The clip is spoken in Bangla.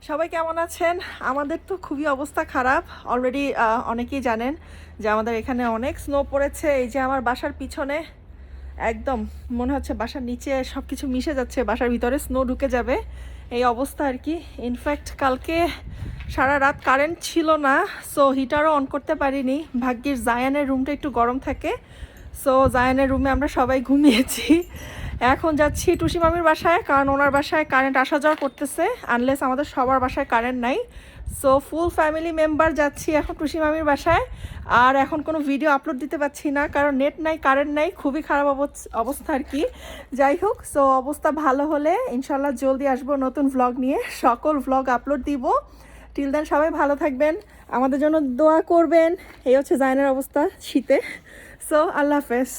সবাই কেমন আছেন? আমাদের তো খুবই অবস্থা খারাপ। অলরেডি অনেকেই জানেন যে আমাদের এখানে অনেক স্নো পড়েছে। এই যে আমার বাসার পিছনে একদম মনে হচ্ছে বাসার নিচে সব কিছু মিশে যাচ্ছে, বাসার ভিতরে স্নো ঢুকে যাবে, এই অবস্থা আর কি। ইনফ্যাক্ট কালকে সারা রাত কারেন্ট ছিল না, সো হিটারও অন করতে পারিনি। ভাগ্যিস জায়ানের রুমটা একটু গরম থাকে, সো জায়ানের রুমে আমরা সবাই ঘুমিয়েছি। এখন যাচ্ছি টুসি মামির বাসায়, কারণ ওনার বাসায় কারেন্ট আসা যাওয়া করতেছে, আনলেস আমাদের সবার বাসায় কারেন্ট নাই। সো ফুল ফ্যামিলি মেম্বার যাচ্ছি এখন টুসি মামির বাসায়। আর এখন কোনো ভিডিও আপলোড দিতে পারছি না, কারণ নেট নাই, কারেন্ট নাই, খুবই খারাপ অবস্থা আর কি। যাই হোক, সো অবস্থা ভালো হলে ইনশাল্লাহ জলদি আসবো নতুন ভ্লগ নিয়ে, সকল ভ্লগ আপলোড দিব। টিল দেন সবাই ভালো থাকবেন, আমাদের জন্য দোয়া করবেন। এই হচ্ছে জায়নের অবস্থা শীতে। সো আল্লাহ হাফেজ।